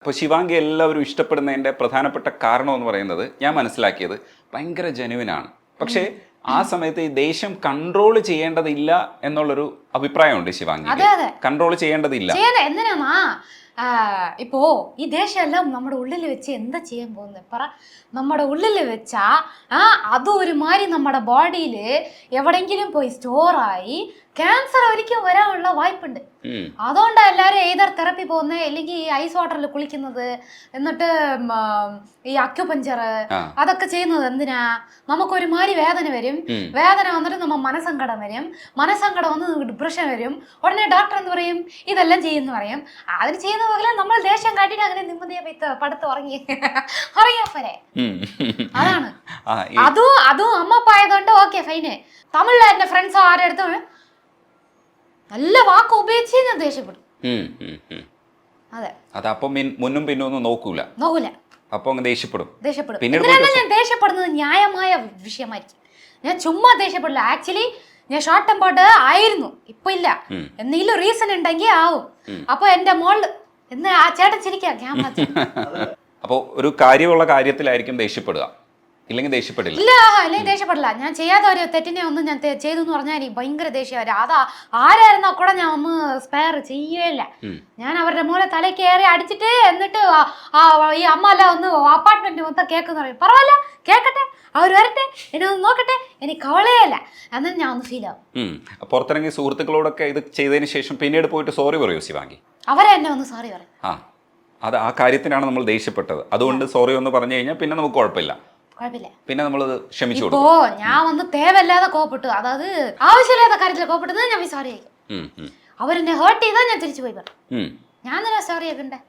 അപ്പോൾ ശിവാംഗി എല്ലാവരും ഇഷ്ടപ്പെടുന്നതിൻ്റെ പ്രധാനപ്പെട്ട കാരണം എന്ന് പറയുന്നത് ഞാൻ മനസ്സിലാക്കിയത് ഭയങ്കര ജെനുവിനാണ്. പക്ഷേ ആ സമയത്ത് ഈ ദേഷ്യം കൺട്രോൾ ചെയ്യേണ്ടതില്ല എന്നുള്ളൊരു അഭിപ്രായമുണ്ട് ശിവാംഗി. കൺട്രോൾ ചെയ്യേണ്ടതില്ല. എന്തിനാ ഇപ്പോ ഈ ദേഷ്യമെല്ലാം നമ്മുടെ ഉള്ളിൽ വെച്ച് എന്താ ചെയ്യാൻ പോകുന്നത് പറ. നമ്മുടെ ഉള്ളിൽ വെച്ചാ അത് ഒരുമാതിരി നമ്മുടെ ബോഡിയിൽ എവിടെങ്കിലും പോയി സ്റ്റോറായി ക്യാൻസർ ഒരിക്കലും വരാനുള്ള വായ്പുണ്ട്. അതുകൊണ്ടാണ് എല്ലാവരും ഏതർ തെറപ്പി പോകുന്നത്, അല്ലെങ്കിൽ ഈ ഐസ് വാട്ടറിൽ കുളിക്കുന്നത്, എന്നിട്ട് ഈ അക്യുപഞ്ചർ അതൊക്കെ ചെയ്യുന്നത് എന്തിനാ? നമുക്കൊരുമാതിരി വേദന വരും, വേദന വന്നിട്ട് നമ്മൾ മനസ്സങ്കടം വരും, മനസ്സങ്കടം വന്ന് ഡിപ്രഷൻ വരും. ഉടനെ ഡോക്ടർ എന്ന് പറയും ഇതെല്ലാം ചെയ്യുന്നു പറയും. അതിന് ചെയ്യുന്ന പോലെ നമ്മൾ ദേഷ്യം കാട്ടിട്ട് അങ്ങനെ നിമ്മതിയെ പടുത്ത് ഉറങ്ങിയാ പോരെ. അതാണ് അതും അമ്മ പായതുകൊണ്ട് ഓക്കെ ഫൈന്. തമിഴിലെ എന്റെ ഫ്രണ്ട്സോ ആരെടുത്തും നല്ല വാക്ക് ഉപയോഗിച്ച് ഞാൻ ദേഷ്യപ്പെടും. അതെ, അതപ്പൊ മുന്നും പിന്നും ഒന്നും നോക്കൂല. അപ്പൊ ദേഷ്യപ്പെടും. ഞാൻ ദേഷ്യപ്പെടുന്നത് ന്യായമായ വിഷയമായിരിക്കും. ഞാൻ ചുമ്മാ ദേഷ്യപ്പെടില്ല. ആക്ച്വലി ഞാൻ ഷോർട്ട് ടെമ്പേർഡ് ആയിരുന്നു, ഇപ്പൊ ഇല്ല. എന്തെങ്കിലും റീസൺ ഉണ്ടെങ്കിൽ ആവും. അപ്പൊ എന്റെ മോള് എന്ന് ആ ചേട്ടൻ ചിരിക്കാം ക്യാമറ. അപ്പൊ ഒരു കാര്യമുള്ള കാര്യത്തിലായിരിക്കും ദേഷ്യപ്പെടുക, ഇല്ലെങ്കിൽ ദേഷ്യപ്പെടില്ല. അല്ലെങ്കിൽ ദേഷ്യപ്പെടില്ല. ഞാൻ ചെയ്യാത്ത ഒരു തെറ്റിനെ ഒന്നും ഞാൻ ചെയ്തു എന്ന് പറഞ്ഞാൽ എനിക്ക് ഭയങ്കര ദേഷ്യം. അതാ ആരായിരുന്നോ കൂടെ ഞാൻ ഒന്ന് സ്പെയർ ചെയ്യുകയില്ല. ഞാൻ അവരുടെ മൂല തല കയറി അടിച്ചിട്ട് എന്നിട്ട് ഈ അമ്മ അല്ല ഒന്ന് അപ്പാർട്ട്മെന്റ് മൊത്തം കേൾക്കുന്ന പറയും. പറവല്ല, കേൾക്കട്ടെ, അവർ വരട്ടെ, എന്നെ ഒന്ന് നോക്കട്ടെ, എനിക്ക് കവളയല്ല എന്നാലും ഞാൻ ഒന്ന് ഫീൽ ആവും. പുറത്തിറങ്ങി സുഹൃത്തുക്കളോടൊക്കെ ഇത് ചെയ്തതിന് ശേഷം പിന്നീട് പോയിട്ട് സോറി പറയൂ ശിവാംഗി? അവരെ എന്നെ ഒന്ന് സോറി പറയും. അത് ആ കാര്യത്തിനാണ് നമ്മൾ ദേഷ്യപ്പെട്ടത്, അതുകൊണ്ട് സോറി ഒന്ന് പറഞ്ഞു കഴിഞ്ഞാൽ പിന്നെ നമുക്ക് കുഴപ്പമില്ല, പിന്നെ നമ്മളത് ക്ഷമിച്ചു കൊടുക്കും. ഇപ്പോ ഞാൻ വന്ന് തേവല്ലാതെ കോപ്പിട്ടു, അതായത് ആവശ്യമില്ലാത്ത കാര്യത്തിൽ കോപ്പിട്ടത് ഞാൻ സോറി ആയിരിക്കും. അവരെന്നെ ഹേർട്ട് ചെയ്താൽ ഞാൻ തിരിച്ചു പോയി പറയും. ഞാൻ തന്നെ സോറി ആക്കണ്ടേ?